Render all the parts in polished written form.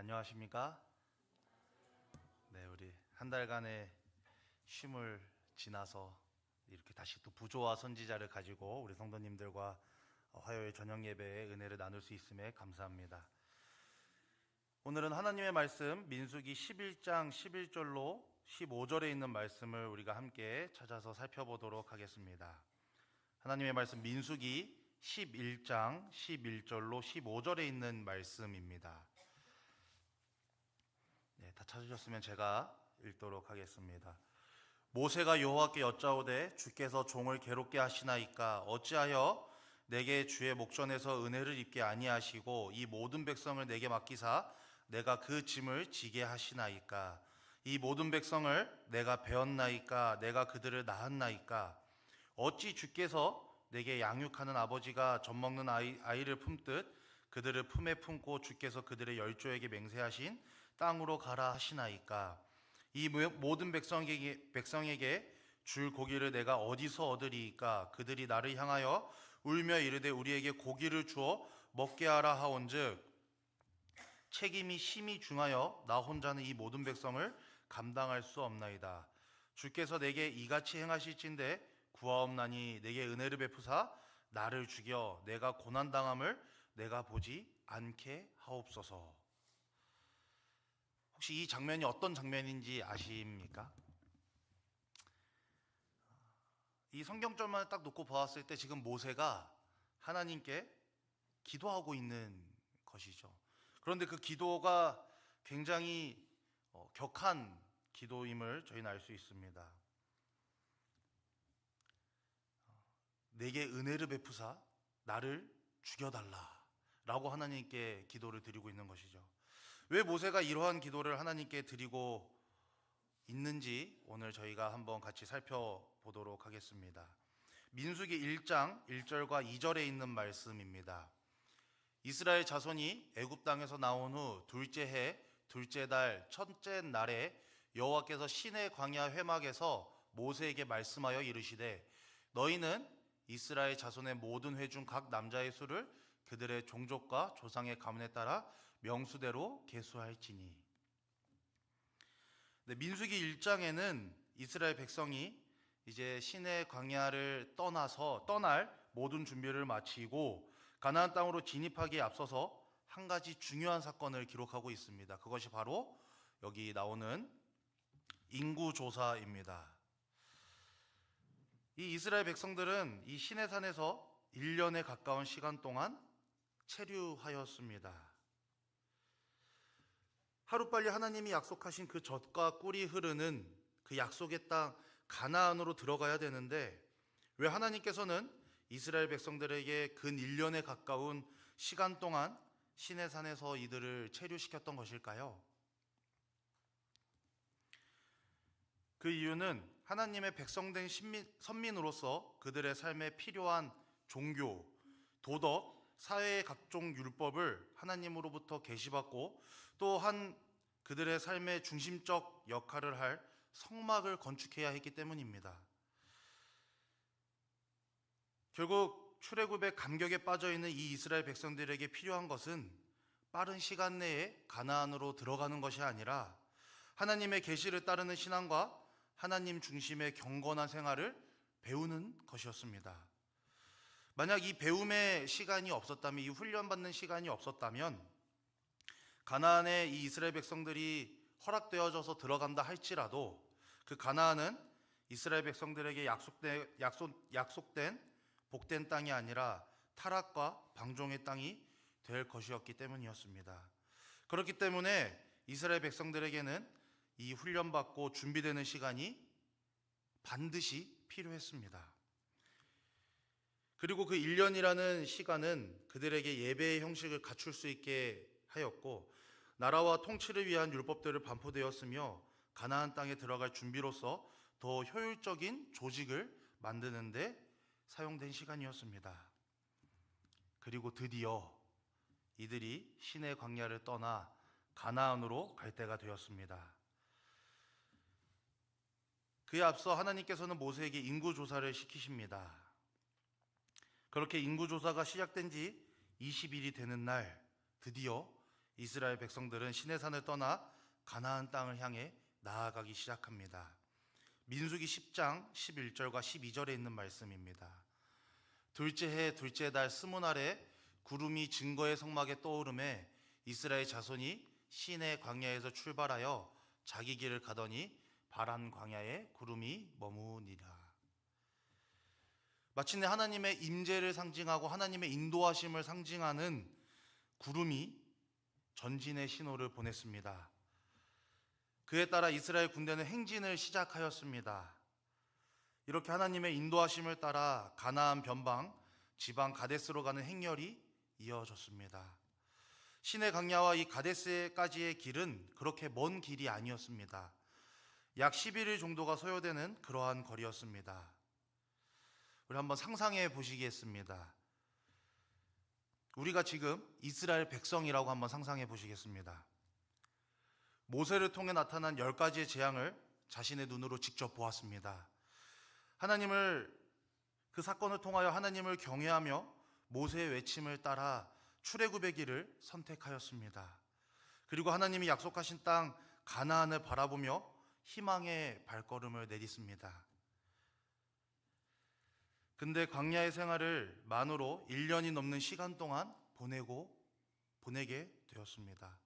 안녕하십니까? 네, 우리 한 달간의 쉼을 지나서 이렇게 다시 또 부조와 선지자를 가지고 우리 성도님들과 화요일 저녁 예배의 은혜를 나눌 수 있음에 감사합니다. 오늘은 하나님의 말씀 민수기 11장 11절로 15절에 있는 말씀을 우리가 함께 찾아서 살펴보도록 하겠습니다. 하나님의 말씀 민수기 11장 11절로 15절에 있는 말씀입니다. 네, 다 찾으셨으면 제가 읽도록 하겠습니다. 모세가 여호와께 여짜오되 주께서 종을 괴롭게 하시나이까 어찌하여 내게 주의 목전에서 은혜를 입게 아니하시고 이 모든 백성을 내게 맡기사 내가 그 짐을 지게 하시나이까. 이 모든 백성을 내가 배웠나이까. 내가 그들을 낳았나이까. 어찌 주께서 내게 양육하는 아버지가 젖먹는 아이를 품듯 그들을 품에 품고 주께서 그들의 열조에게 맹세하신 땅으로 가라 하시나이까. 이 모든 백성에게 줄 고기를 내가 어디서 얻으리이까. 그들이 나를 향하여 울며 이르되 우리에게 고기를 주어 먹게 하라 하온즉 책임이 심히 중하여 나 혼자는 이 모든 백성을 감당할 수 없나이다. 주께서 내게 이같이 행하실진대 구하옵나니 내게 은혜를 베푸사 나를 죽여 내가 고난당함을 내가 보지 않게 하옵소서. 혹시 이 장면이 어떤 장면인지 아십니까? 이 성경절만 딱 놓고 보았을 때 지금 모세가 하나님께 기도하고 있는 것이죠. 그런데 그 기도가 굉장히 격한 기도임을 저희는 알 수 있습니다. 내게 은혜를 베푸사 나를 죽여달라 라고 하나님께 기도를 드리고 있는 것이죠. 왜 모세가 이러한 기도를 하나님께 드리고 있는지 오늘 저희가 한번 같이 살펴보도록 하겠습니다. 민수기 1장 1절과 2절에 있는 말씀입니다. 이스라엘 자손이 애굽 땅에서 나온 후 둘째 해 둘째 달 첫째 날에 여호와께서 시내 광야 회막에서 모세에게 말씀하여 이르시되 너희는 이스라엘 자손의 모든 회 중 각 남자의 수를 그들의 종족과 조상의 가문에 따라 명수대로 계수할지니. 민수기 1장에는 이스라엘 백성이 이제 시내 광야를 떠날 모든 준비를 마치고 가나안 땅으로 진입하기에 앞서서 한 가지 중요한 사건을 기록하고 있습니다. 그것이 바로 여기 나오는 인구조사입니다. 이 이스라엘 백성들은 이 시내산에서 1년에 가까운 시간 동안 체류하였습니다. 하루빨리 하나님이 약속하신 그 젖과 꿀이 흐르는 그 약속의 땅 가나안으로 들어가야 되는데 왜 하나님께서는 이스라엘 백성들에게 근 1년에 가까운 시간 동안 시내산에서 이들을 체류시켰던 것일까요? 그 이유는 하나님의 백성된 선민으로서 그들의 삶에 필요한 종교, 도덕, 사회의 각종 율법을 하나님으로부터 계시받고 또한 그들의 삶의 중심적 역할을 할 성막을 건축해야 했기 때문입니다. 결국 출애굽의 감격에 빠져있는 이 이스라엘 백성들에게 필요한 것은 빠른 시간 내에 가나안으로 들어가는 것이 아니라 하나님의 계시를 따르는 신앙과 하나님 중심의 경건한 생활을 배우는 것이었습니다. 만약 이 배움의 시간이 없었다면, 이 훈련받는 시간이 없었다면 가나안에 이 이스라엘 백성들이 허락되어져서 들어간다 할지라도 그 가나안은 이스라엘 백성들에게 약속된 복된 땅이 아니라 타락과 방종의 땅이 될 것이었기 때문이었습니다. 그렇기 때문에 이스라엘 백성들에게는 이 훈련받고 준비되는 시간이 반드시 필요했습니다. 그리고 그 1년이라는 시간은 그들에게 예배의 형식을 갖출 수 있게 하였고 나라와 통치를 위한 율법들을 반포되었으며 가나안 땅에 들어갈 준비로서 더 효율적인 조직을 만드는 데 사용된 시간이었습니다. 그리고 드디어 이들이 시내 광야를 떠나 가나안으로 갈 때가 되었습니다. 그에 앞서 하나님께서는 모세에게 인구조사를 시키십니다. 그렇게 인구조사가 시작된 지 20일이 되는 날 드디어 이스라엘 백성들은 시내산을 떠나 가나안 땅을 향해 나아가기 시작합니다. 민수기 10장 11절과 12절에 있는 말씀입니다. 둘째 해 둘째 달 스무날에 구름이 증거의 성막에 떠오르매 이스라엘 자손이 시내 광야에서 출발하여 자기 길을 가더니 바란 광야에 구름이 머무니라. 마침내 하나님의 임재를 상징하고 하나님의 인도하심을 상징하는 구름이 전진의 신호를 보냈습니다. 그에 따라 이스라엘 군대는 행진을 시작하였습니다. 이렇게 하나님의 인도하심을 따라 가나안 변방 지방 가데스로 가는 행렬이 이어졌습니다. 시내 광야와 이 가데스까지의 길은 그렇게 먼 길이 아니었습니다. 약 11일 정도가 소요되는 그러한 거리였습니다. 우리 한번 상상해 보시겠습니다. 우리가 지금 이스라엘 백성이라고 한번 상상해 보시겠습니다. 모세를 통해 나타난 10가지의 재앙을 자신의 눈으로 직접 보았습니다. 그 사건을 통하여 하나님을 경외하며 모세의 외침을 따라 출애굽의 길을 선택하였습니다. 그리고 하나님이 약속하신 땅 가나안을 바라보며 희망의 발걸음을 내딛습니다. 근데 광야의 생활을 만으로 1년이 넘는 시간 동안 보내게 되었습니다.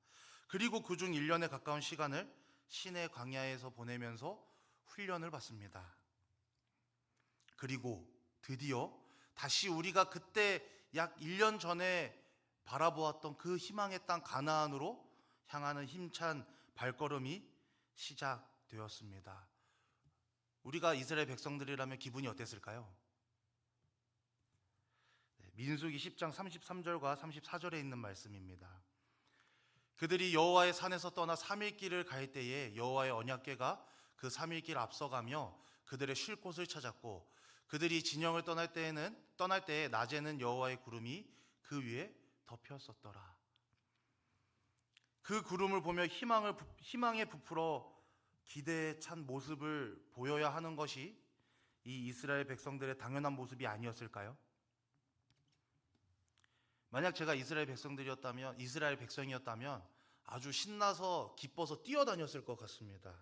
그리고 그중 1년에 가까운 시간을 시내 광야에서 보내면서 훈련을 받습니다. 그리고 드디어 다시 우리가 그때 약 1년 전에 바라보았던 그 희망의 땅 가나안으로 향하는 힘찬 발걸음이 시작되었습니다. 우리가 이스라엘 백성들이라면 기분이 어땠을까요? 민수기 10장 33절과 34절에 있는 말씀입니다. 그들이 여호와의 산에서 떠나 3일 길을 갈 때에 여호와의 언약궤가 그 3일 길 앞서가며 그들의 쉴 곳을 찾았고 그들이 진영을 떠날 때에 낮에는 여호와의 구름이 그 위에 덮였었더라. 그 구름을 보며 희망에 부풀어 기대에 찬 모습을 보여야 하는 것이 이 이스라엘 백성들의 당연한 모습이 아니었을까요? 만약 제가 이스라엘 백성이었다면 아주 신나서 기뻐서 뛰어다녔을 것 같습니다.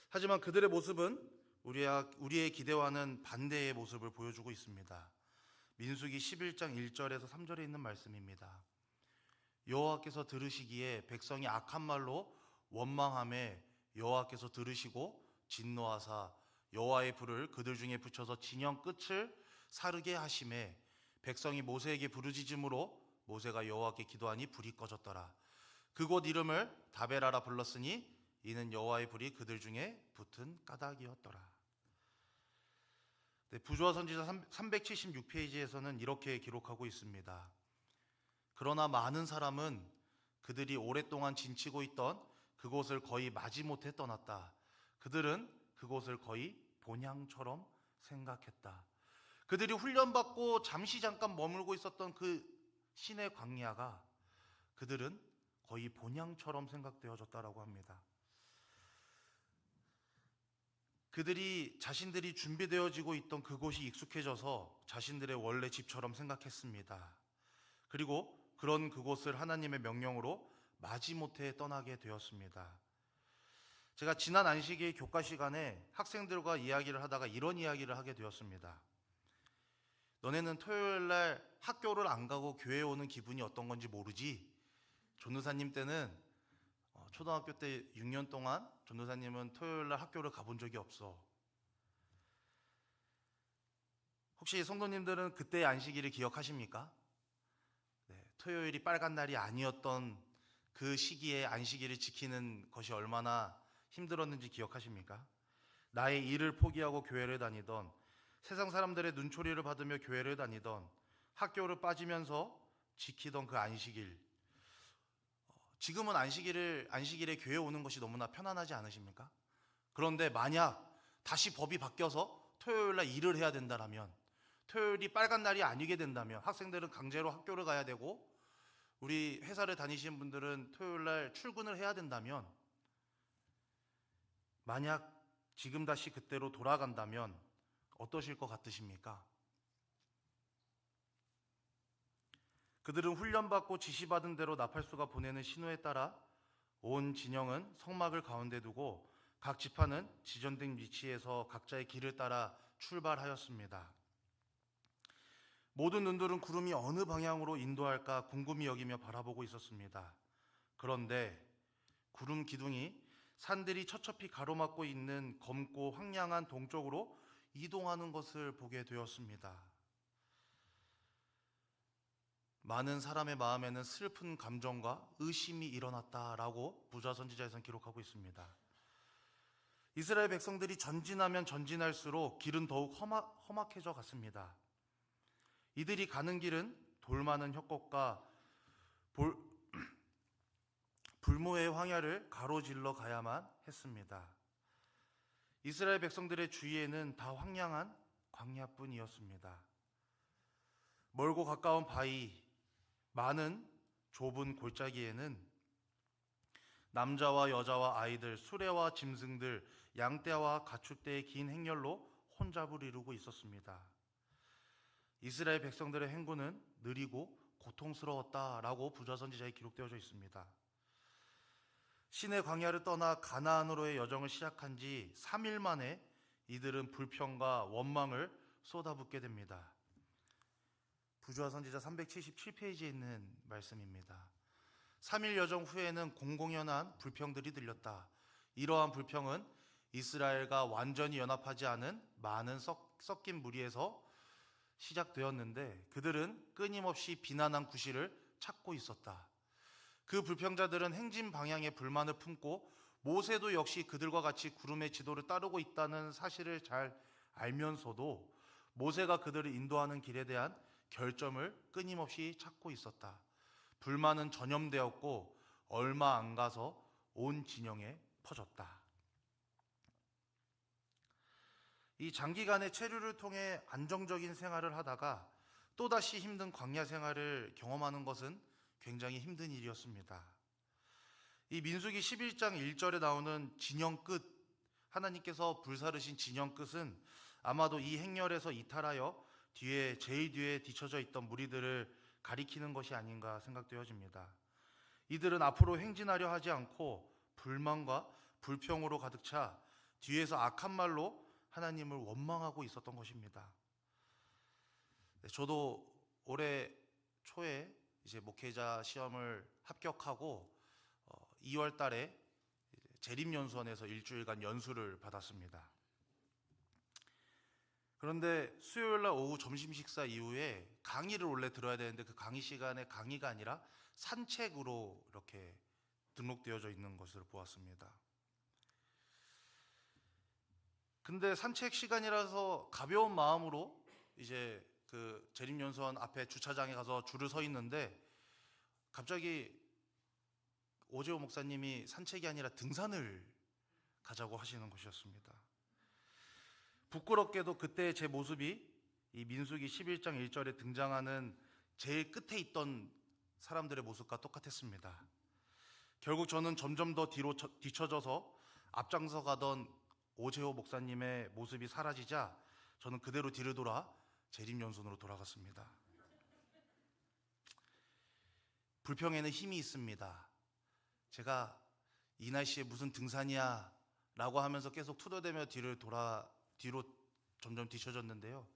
하지만 그들의 모습은 우리의 기대와는 반대의 모습을 보여주고 있습니다. 민수기 11장 1절에서 3절에 있는 말씀입니다. 여호와께서 들으시기에 백성이 악한 말로 원망하며 여호와께서 들으시고 진노하사 여호와의 불을 그들 중에 붙여서 진영 끝을 사르게 하시매 백성이 모세에게 부르짖음으로 모세가 여호와께 기도하니 불이 꺼졌더라. 그곳 이름을 다베라라 불렀으니 이는 여호와의 불이 그들 중에 붙은 까닭이었더라. 부조화 선지자 376페이지에서는 이렇게 기록하고 있습니다. 그러나 많은 사람은 그들이 오랫동안 진치고 있던 그곳을 거의 마지못해 떠났다. 그들은 그곳을 거의 본향처럼 생각했다. 그들이 훈련받고 잠깐 머물고 있었던 그 시내 광야가 그들은 거의 본향처럼 생각되어졌다라고 합니다. 자신들이 준비되어지고 있던 그곳이 익숙해져서 자신들의 원래 집처럼 생각했습니다. 그리고 그런 그곳을 하나님의 명령으로 마지못해 떠나게 되었습니다. 제가 지난 안식일 교과 시간에 학생들과 이야기를 하다가 이런 이야기를 하게 되었습니다. 너네는 토요일 날 학교를 안 가고 교회에 오는 기분이 어떤 건지 모르지? 전도사님 때는 초등학교 때 6년 동안 전도사님은 토요일 날 학교를 가본 적이 없어. 혹시 성도님들은 그때의 안식일을 기억하십니까? 토요일이 빨간 날이 아니었던 그 시기에 안식일을 지키는 것이 얼마나 힘들었는지 기억하십니까? 나의 일을 포기하고 교회를 다니던, 세상 사람들의 눈초리를 받으며 교회를 다니던, 학교를 빠지면서 지키던 그 안식일. 지금은 안식일에 교회 오는 것이 너무나 편안하지 않으십니까? 그런데 만약 다시 법이 바뀌어서 토요일 날 일을 해야 된다면, 토요일이 빨간 날이 아니게 된다면, 학생들은 강제로 학교를 가야 되고 우리 회사를 다니시는 분들은 토요일 날 출근을 해야 된다면, 만약 지금 다시 그때로 돌아간다면 어떠실 것 같으십니까? 그들은 훈련받고 지시받은 대로 나팔수가 보내는 신호에 따라 온 진영은 성막을 가운데 두고 각 지파는 지정된 위치에서 각자의 길을 따라 출발하였습니다. 모든 눈들은 구름이 어느 방향으로 인도할까 궁금히 여기며 바라보고 있었습니다. 그런데 구름 기둥이 산들이 첩첩히 가로막고 있는 검고 황량한 동쪽으로 이동하는 것을 보게 되었습니다. 많은 사람의 마음에는 슬픈 감정과 의심이 일어났다라고 부자 선지자에서는 기록하고 있습니다. 이스라엘 백성들이 전진하면 전진할수록 길은 더욱 험악해져 갔습니다. 이들이 가는 길은 돌 많은 협곡과 불모의 황야를 가로질러 가야만 했습니다. 이스라엘 백성들의 주위에는 다 황량한 광야뿐이었습니다. 멀고 가까운 바위, 많은 좁은 골짜기에는 남자와 여자와 아이들, 수레와 짐승들, 양떼와 가축대의 긴 행렬로 혼잡을 이루고 있었습니다. 이스라엘 백성들의 행군은 느리고 고통스러웠다라고 부자 선지자에 기록되어져 있습니다. 신의 광야를 떠나 가나안으로의 여정을 시작한 지 3일 만에 이들은 불평과 원망을 쏟아붓게 됩니다. 부자 선지자 377페이지에 있는 말씀입니다. 3일 여정 후에는 공공연한 불평들이 들렸다. 이러한 불평은 이스라엘과 완전히 연합하지 않은 많은 섞인 무리에서 시작되었는데 그들은 끊임없이 비난한 구실을 찾고 있었다. 그 불평자들은 행진 방향에 불만을 품고 모세도 역시 그들과 같이 구름의 지도를 따르고 있다는 사실을 잘 알면서도 모세가 그들을 인도하는 길에 대한 결점을 끊임없이 찾고 있었다. 불만은 전염되었고 얼마 안 가서 온 진영에 퍼졌다. 이 장기간의 체류를 통해 안정적인 생활을 하다가 또다시 힘든 광야 생활을 경험하는 것은 굉장히 힘든 일이었습니다. 이 민수기 11장 1절에 나오는 진영 끝, 하나님께서 불사르신 진영 끝은 아마도 이 행렬에서 이탈하여 제일 뒤에 뒤처져 있던 무리들을 가리키는 것이 아닌가 생각되어집니다. 이들은 앞으로 행진하려 하지 않고 불만과 불평으로 가득 차 뒤에서 악한 말로 하나님을 원망하고 있었던 것입니다. 저도 올해 초에 이제 목회자 시험을 합격하고 2월 달에 재림연수원에서 일주일간 연수를 받았습니다. 그런데 수요일 날 오후 점심 식사 이후에 강의를 원래 들어야 되는데 그 강의 시간에 강의가 아니라 산책으로 이렇게 등록되어져 있는 것을 보았습니다. 근데 산책 시간이라서 가벼운 마음으로 이제 그 재림연수원 앞에 주차장에 가서 줄을 서 있는데 갑자기 오재호 목사님이 산책이 아니라 등산을 가자고 하시는 것이었습니다. 부끄럽게도 그때 제 모습이 이 민수기 11장 1절에 등장하는 제일 끝에 있던 사람들의 모습과 똑같았습니다. 결국 저는 점점 더 뒤로 뒤쳐져서 앞장서 가던 오재호 목사님의 모습이 사라지자 저는 그대로 뒤를 돌아 재림연수원으로 돌아갔습니다. 불평에는 힘이 있습니다. 제가 이 날씨에 무슨 등산이야 라고 하면서 계속 투덜대며 뒤로 점점 뒤쳐졌는데요.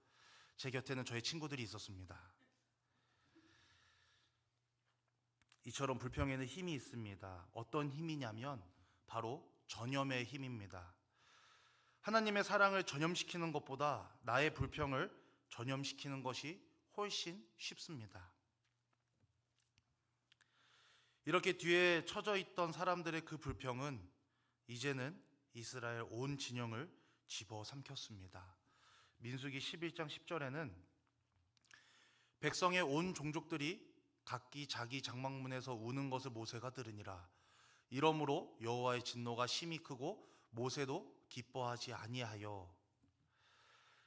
제 곁에는 저의 친구들이 있었습니다. 이처럼 불평에는 힘이 있습니다. 어떤 힘이냐면 바로 전염의 힘입니다. 하나님의 사랑을 전염시키는 것보다 나의 불평을 전염시키는 것이 훨씬 쉽습니다. 이렇게 뒤에 처져 있던 사람들의 그 불평은 이제는 이스라엘 온 진영을 집어삼켰습니다. 민수기 11장 10절에는 백성의 온 종족들이 각기 자기 장막문에서 우는 것을 모세가 들으니라. 이러므로 여호와의 진노가 심히 크고 모세도 기뻐하지 아니하여.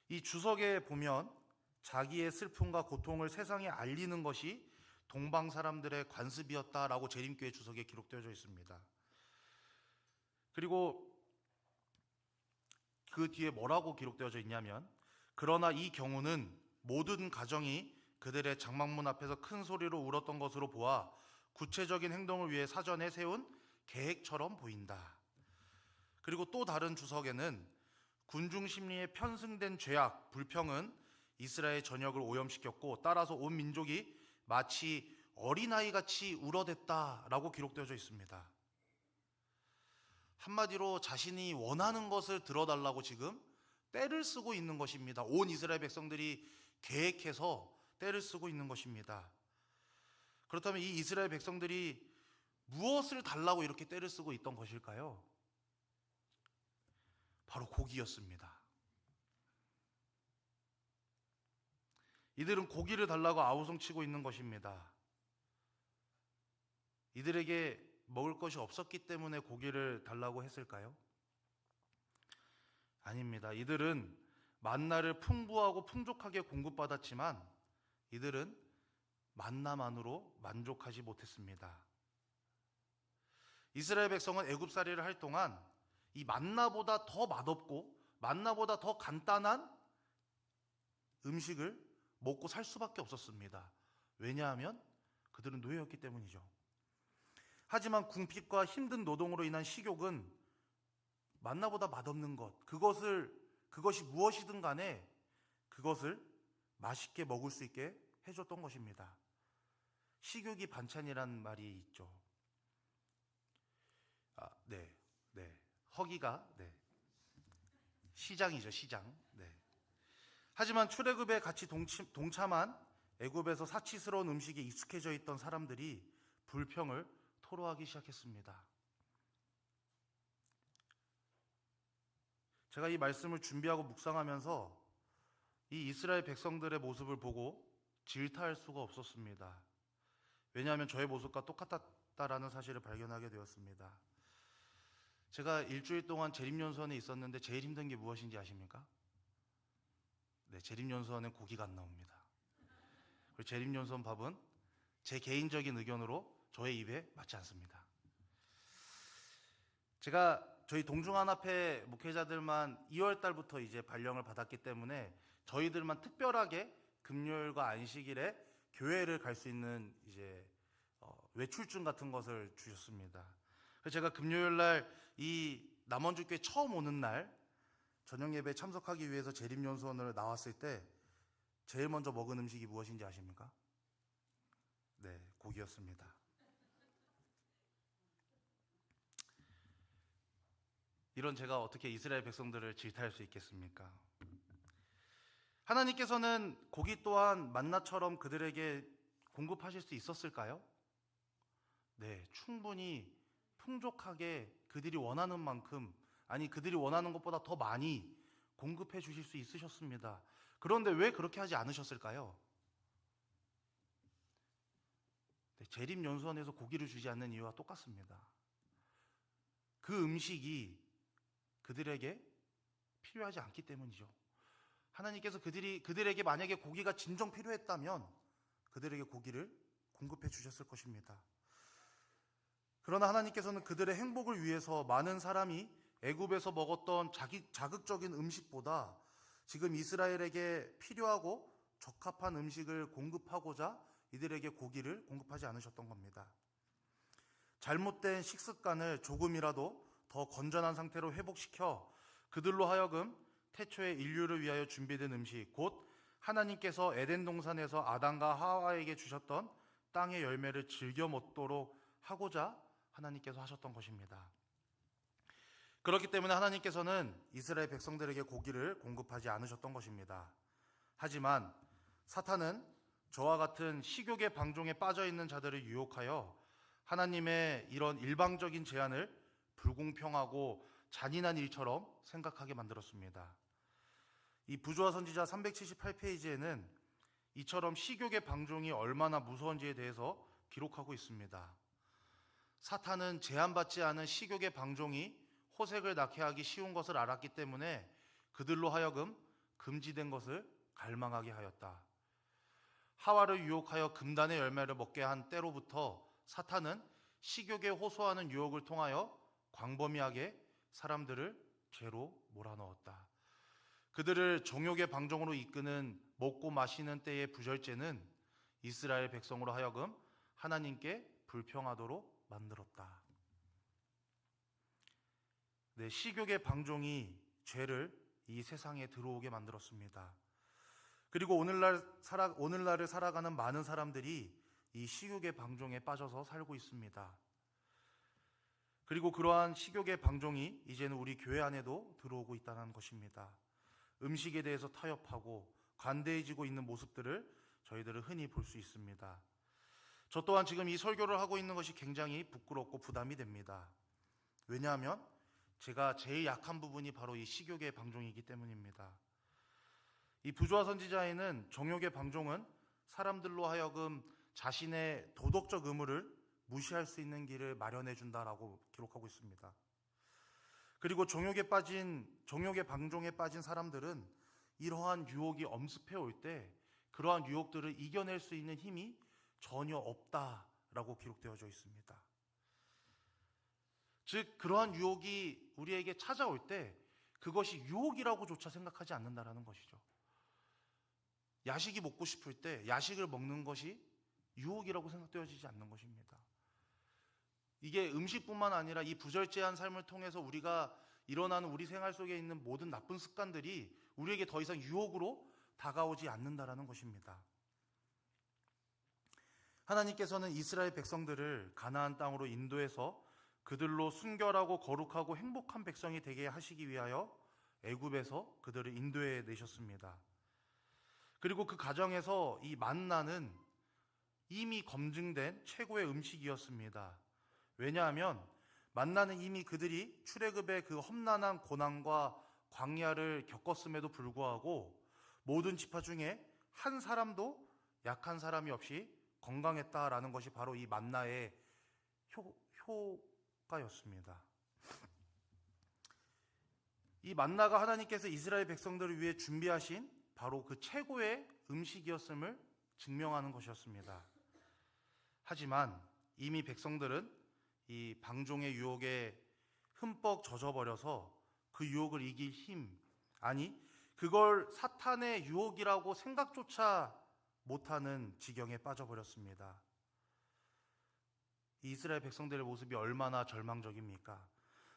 이 주석에 보면 자기의 슬픔과 고통을 세상에 알리는 것이 동방 사람들의 관습이었다라고 재림교회 주석에 기록되어져 있습니다. 그리고 그 뒤에 뭐라고 기록되어져 있냐면 그러나 이 경우는 모든 가정이 그들의 장막문 앞에서 큰 소리로 울었던 것으로 보아 구체적인 행동을 위해 사전에 세운 계획처럼 보인다. 그리고 또 다른 주석에는 군중 심리에 편승된 죄악, 불평은 이스라엘 전역을 오염시켰고 따라서 온 민족이 마치 어린아이같이 울어댔다라고 기록되어져 있습니다. 한마디로 자신이 원하는 것을 들어달라고 지금 떼를 쓰고 있는 것입니다. 온 이스라엘 백성들이 계획해서 떼를 쓰고 있는 것입니다. 그렇다면 이 이스라엘 백성들이 무엇을 달라고 이렇게 떼를 쓰고 있던 것일까요? 바로 고기였습니다. 이들은 고기를 달라고 아우성치고 있는 것입니다. 이들에게 먹을 것이 없었기 때문에 고기를 달라고 했을까요? 아닙니다. 이들은 만나를 풍부하고 풍족하게 공급받았지만 이들은 만나만으로 만족하지 못했습니다. 이스라엘 백성은 애굽살이를 할 동안 이 만나보다 더 맛없고 만나보다 더 간단한 음식을 먹고 살 수밖에 없었습니다. 왜냐하면 그들은 노예였기 때문이죠. 하지만 궁핍과 힘든 노동으로 인한 식욕은 만나보다 맛없는 것, 그것이 무엇이든 간에 그것을 맛있게 먹을 수 있게 해줬던 것입니다. 식욕이 반찬이란 말이 있죠. 허기가 시장이죠, 시장. 하지만 출애굽에 같이 동참한 애굽에서 사치스러운 음식에 익숙해져 있던 사람들이 불평을 토로하기 시작했습니다. 제가 이 말씀을 준비하고 묵상하면서 이 이스라엘 백성들의 모습을 보고 질타할 수가 없었습니다. 왜냐하면 저의 모습과 똑같다라는 사실을 발견하게 되었습니다. 제가 일주일 동안 재림연수원에 있었는데 제일 힘든 게 무엇인지 아십니까? 재림연수원엔 고기가 안 나옵니다. 그리고 재림연수원 밥은 제 개인적인 의견으로 저의 입에 맞지 않습니다. 제가 저희 동중한합회 목회자들만 2월 달부터 이제 발령을 받았기 때문에 저희들만 특별하게 금요일과 안식일에 교회를 갈 수 있는 이제 외출증 같은 것을 주셨습니다. 그래서 제가 금요일 날 이 남원주교회 처음 오는 날 저녁 예배에 참석하기 위해서 재림연수원을 나왔을 때 제일 먼저 먹은 음식이 무엇인지 아십니까? 고기였습니다. 이런 제가 어떻게 이스라엘 백성들을 질타할 수 있겠습니까? 하나님께서는 고기 또한 만나처럼 그들에게 공급하실 수 있었을까요? 충분히 풍족하게 그들이 원하는 만큼, 아니 그들이 원하는 것보다 더 많이 공급해 주실 수 있으셨습니다. 그런데 왜 그렇게 하지 않으셨을까요? 재림연수원에서 고기를 주지 않는 이유와 똑같습니다. 그 음식이 그들에게 필요하지 않기 때문이죠. 하나님께서 그들에게 만약에 고기가 진정 필요했다면 그들에게 고기를 공급해 주셨을 것입니다. 그러나 하나님께서는 그들의 행복을 위해서 많은 사람이 애굽에서 먹었던 자극적인 음식보다 지금 이스라엘에게 필요하고 적합한 음식을 공급하고자 이들에게 고기를 공급하지 않으셨던 겁니다. 잘못된 식습관을 조금이라도 더 건전한 상태로 회복시켜 그들로 하여금 태초에 인류를 위하여 준비된 음식, 곧 하나님께서 에덴 동산에서 아담과 하와에게 주셨던 땅의 열매를 즐겨 먹도록 하고자 하나님께서 하셨던 것입니다. 그렇기 때문에 하나님께서는 이스라엘 백성들에게 고기를 공급하지 않으셨던 것입니다. 하지만 사탄은 저와 같은 식욕의 방종에 빠져 있는 자들을 유혹하여 하나님의 이런 일방적인 제안을 불공평하고 잔인한 일처럼 생각하게 만들었습니다. 이 부조화 선지자 378페이지에는 이처럼 식욕의 방종이 얼마나 무서운지에 대해서 기록하고 있습니다. 사탄은 제한받지 않은 식욕의 방종이 호색을 낳게 하기 쉬운 것을 알았기 때문에 그들로 하여금 금지된 것을 갈망하게 하였다. 하와를 유혹하여 금단의 열매를 먹게 한 때로부터 사탄은 식욕에 호소하는 유혹을 통하여 광범위하게 사람들을 죄로 몰아넣었다. 그들을 정욕의 방종으로 이끄는 먹고 마시는 때의 부절제는 이스라엘 백성으로 하여금 하나님께 불평하도록 만들었다. 네, 시욕의 방종이 죄를 이 세상에 들어오게 만들었습니다. 그리고 오늘날을 살아가는 많은 사람들이 이 식욕의 방종에 빠져서 살고 있습니다. 그리고 그러한 식욕의 방종이 이제는 우리 교회 안에도 들어오고 있다는 것입니다. 음식에 대해서 타협하고 관대해지고 있는 모습들을 저희들은 흔히 볼 수 있습니다. 저 또한 지금 이 설교를 하고 있는 것이 굉장히 부끄럽고 부담이 됩니다. 왜냐하면 제가 제일 약한 부분이 바로 이 식욕의 방종이기 때문입니다. 이 부조화 선지자에는 정욕의 방종은 사람들로 하여금 자신의 도덕적 의무를 무시할 수 있는 길을 마련해 준다라고 기록하고 있습니다. 그리고 정욕의 방종에 빠진 사람들은 이러한 유혹이 엄습해 올 때 그러한 유혹들을 이겨낼 수 있는 힘이 전혀 없다라고 기록되어져 있습니다. 즉 그러한 유혹이 우리에게 찾아올 때 그것이 유혹이라고조차 생각하지 않는다라는 것이죠. 야식이 먹고 싶을 때 야식을 먹는 것이 유혹이라고 생각되어지지 않는 것입니다. 이게 음식뿐만 아니라 이 부절제한 삶을 통해서 우리가 일어나는 우리 생활 속에 있는 모든 나쁜 습관들이 우리에게 더 이상 유혹으로 다가오지 않는다라는 것입니다. 하나님께서는 이스라엘 백성들을 가나안 땅으로 인도해서 그들로 순결하고 거룩하고 행복한 백성이 되게 하시기 위하여 애굽에서 그들을 인도해 내셨습니다. 그리고 그 과정에서 이 만나는 이미 검증된 최고의 음식이었습니다. 왜냐하면 만나는 이미 그들이 출애굽의 그 험난한 고난과 광야를 겪었음에도 불구하고 모든 지파 중에 한 사람도 약한 사람이 없이 건강했다라는 것이 바로 이 만나의 효과였습니다. 이 만나가 하나님께서 이스라엘 백성들을 위해 준비하신 바로 그 최고의 음식이었음을 증명하는 것이었습니다. 하지만 이미 백성들은 이 방종의 유혹에 흠뻑 젖어버려서 그 유혹을 이길 힘, 아니 그걸 사탄의 유혹이라고 생각조차 못하는 지경에 빠져버렸습니다. 이스라엘 백성들의 모습이 얼마나 절망적입니까?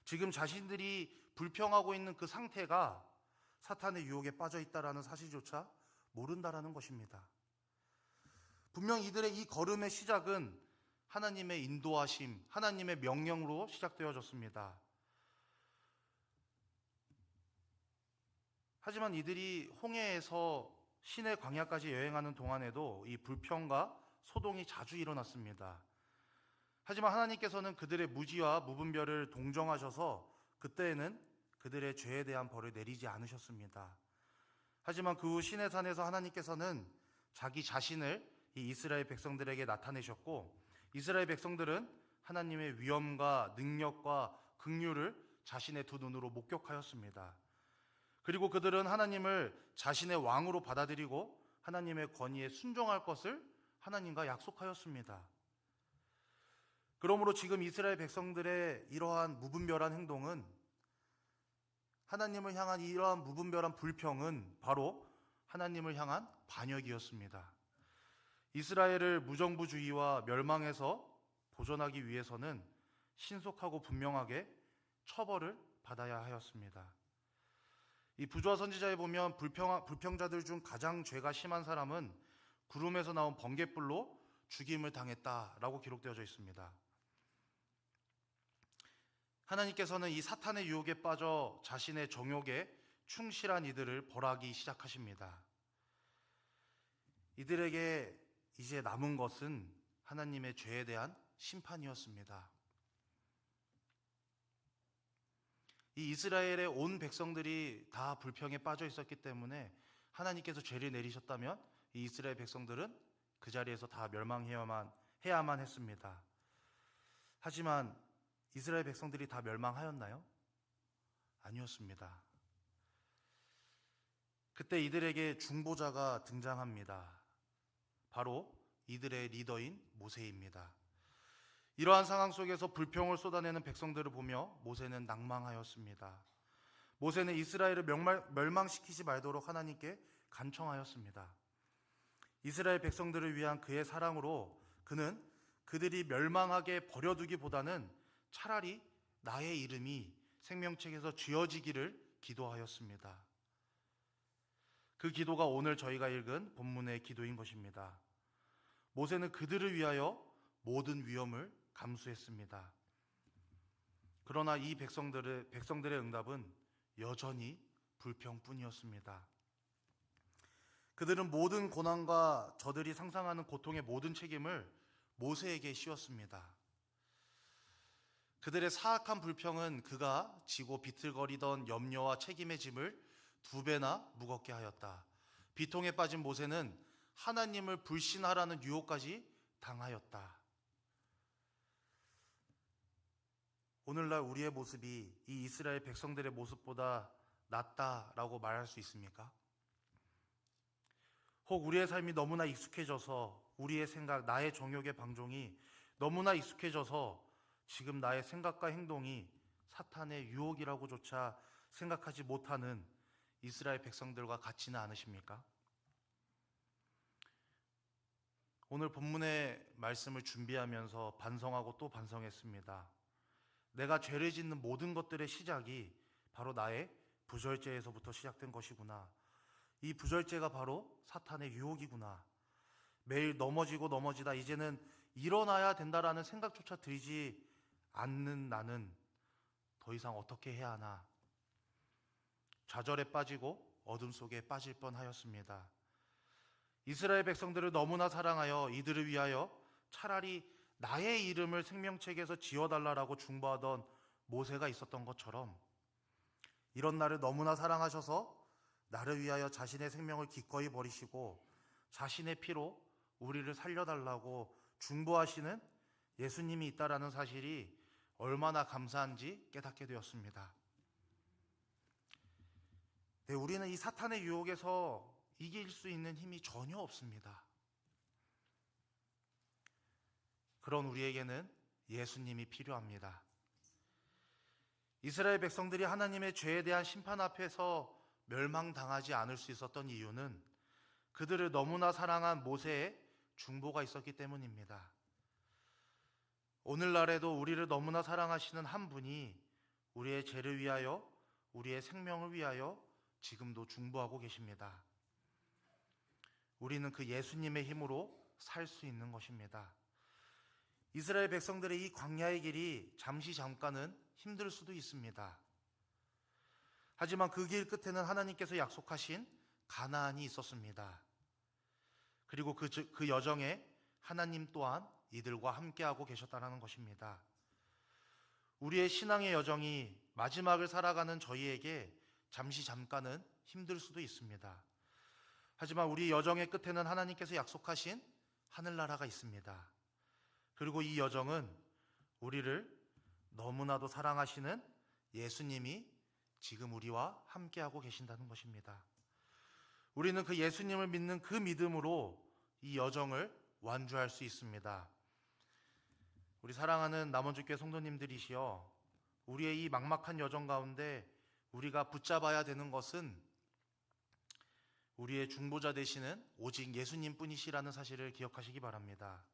지금 자신들이 불평하고 있는 그 상태가 사탄의 유혹에 빠져 있다라는 사실조차 모른다라는 것입니다. 분명 이들의 이 걸음의 시작은 하나님의 인도하심, 하나님의 명령으로 시작되어졌습니다. 하지만 이들이 홍해에서 시내 광야까지 여행하는 동안에도 이 불평과 소동이 자주 일어났습니다. 하지만 하나님께서는 그들의 무지와 무분별을 동정하셔서 그때에는 그들의 죄에 대한 벌을 내리지 않으셨습니다. 하지만 그 후 시내산에서 하나님께서는 자기 자신을 이 이스라엘 백성들에게 나타내셨고 이스라엘 백성들은 하나님의 위엄과 능력과 긍휼을 자신의 두 눈으로 목격하였습니다. 그리고 그들은 하나님을 자신의 왕으로 받아들이고 하나님의 권위에 순종할 것을 하나님과 약속하였습니다. 그러므로 지금 이스라엘 백성들의 이러한 무분별한 행동은 하나님을 향한 이러한 무분별한 불평은 바로 하나님을 향한 반역이었습니다. 이스라엘을 무정부주의와 멸망에서 보존하기 위해서는 신속하고 분명하게 처벌을 받아야 하였습니다. 이 부조화 선지자에 보면 불평자들 중 가장 죄가 심한 사람은 구름에서 나온 번갯불로 죽임을 당했다라고 기록되어져 있습니다. 하나님께서는 이 사탄의 유혹에 빠져 자신의 정욕에 충실한 이들을 벌하기 시작하십니다. 이들에게 이제 남은 것은 하나님의 죄에 대한 심판이었습니다. 이 이스라엘의 온 백성들이 다 불평에 빠져 있었기 때문에 하나님께서 죄를 내리셨다면 이 이스라엘 백성들은 그 자리에서 다 멸망해야만 했습니다. 하지만 이스라엘 백성들이 다 멸망하였나요? 아니었습니다. 그때 이들에게 중보자가 등장합니다. 바로 이들의 리더인 모세입니다. 이러한 상황 속에서 불평을 쏟아내는 백성들을 보며 모세는 낭망하였습니다. 모세는 이스라엘을 멸망시키지 말도록 하나님께 간청하였습니다. 이스라엘 백성들을 위한 그의 사랑으로 그는 그들이 멸망하게 버려두기보다는 차라리 나의 이름이 생명책에서 지어지기를 기도하였습니다. 그 기도가 오늘 저희가 읽은 본문의 기도인 것입니다. 모세는 그들을 위하여 모든 위험을 감수했습니다. 그러나 이 백성들의 응답은 여전히 불평뿐이었습니다. 그들은 모든 고난과 저들이 상상하는 고통의 모든 책임을 모세에게 씌웠습니다. 그들의 사악한 불평은 그가 지고 비틀거리던 염려와 책임의 짐을 2배나 무겁게 하였다. 비통에 빠진 모세는 하나님을 불신하라는 유혹까지 당하였다. 오늘날 우리의 모습이 이 이스라엘 백성들의 모습보다 낫다라고 말할 수 있습니까? 혹 우리의 삶이 너무나 익숙해져서 우리의 생각, 나의 정욕의 방종이 너무나 익숙해져서 지금 나의 생각과 행동이 사탄의 유혹이라고조차 생각하지 못하는 이스라엘 백성들과 같지는 않으십니까? 오늘 본문의 말씀을 준비하면서 반성하고 또 반성했습니다. 내가 죄를 짓는 모든 것들의 시작이 바로 나의 부절제에서부터 시작된 것이구나. 이 부절제가 바로 사탄의 유혹이구나. 매일 넘어지다 이제는 일어나야 된다라는 생각조차 들지 않는 나는 더 이상 어떻게 해야 하나. 좌절에 빠지고 어둠 속에 빠질 뻔하였습니다. 이스라엘 백성들을 너무나 사랑하여 이들을 위하여 차라리 나의 이름을 생명책에서 지워달라고 중보하던 모세가 있었던 것처럼 이런 나를 너무나 사랑하셔서 나를 위하여 자신의 생명을 기꺼이 버리시고 자신의 피로 우리를 살려달라고 중보하시는 예수님이 있다라는 사실이 얼마나 감사한지 깨닫게 되었습니다. 네, 우리는 이 사탄의 유혹에서 이길 수 있는 힘이 전혀 없습니다. 그런 우리에게는 예수님이 필요합니다. 이스라엘 백성들이 하나님의 죄에 대한 심판 앞에서 멸망당하지 않을 수 있었던 이유는 그들을 너무나 사랑한 모세의 중보가 있었기 때문입니다. 오늘날에도 우리를 너무나 사랑하시는 한 분이 우리의 죄를 위하여, 우리의 생명을 위하여 지금도 중보하고 계십니다. 우리는 그 예수님의 힘으로 살 수 있는 것입니다. 이스라엘 백성들의 이 광야의 길이 잠깐은 힘들 수도 있습니다. 하지만 그 길 끝에는 하나님께서 약속하신 가나안이 있었습니다. 그리고 그 여정에 하나님 또한 이들과 함께하고 계셨다는 것입니다. 우리의 신앙의 여정이 마지막을 살아가는 저희에게 잠깐은 힘들 수도 있습니다. 하지만 우리 여정의 끝에는 하나님께서 약속하신 하늘나라가 있습니다. 그리고 이 여정은 우리를 너무나도 사랑하시는 예수님이 지금 우리와 함께하고 계신다는 것입니다. 우리는 그 예수님을 믿는 그 믿음으로 이 여정을 완주할 수 있습니다. 우리 사랑하는 남원주교회 성도님들이시여, 우리의 이 막막한 여정 가운데 우리가 붙잡아야 되는 것은 우리의 중보자 되시는 오직 예수님 뿐이시라는 사실을 기억하시기 바랍니다.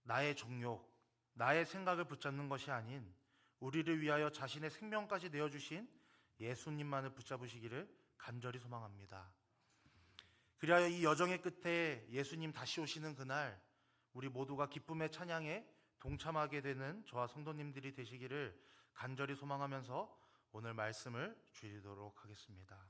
나의 정욕, 나의 생각을 붙잡는 것이 아닌 우리를 위하여 자신의 생명까지 내어주신 예수님만을 붙잡으시기를 간절히 소망합니다. 그리하여 이 여정의 끝에 예수님 다시 오시는 그날 우리 모두가 기쁨의 찬양에 동참하게 되는 저와 성도님들이 되시기를 간절히 소망하면서 오늘 말씀을 드리도록 하겠습니다.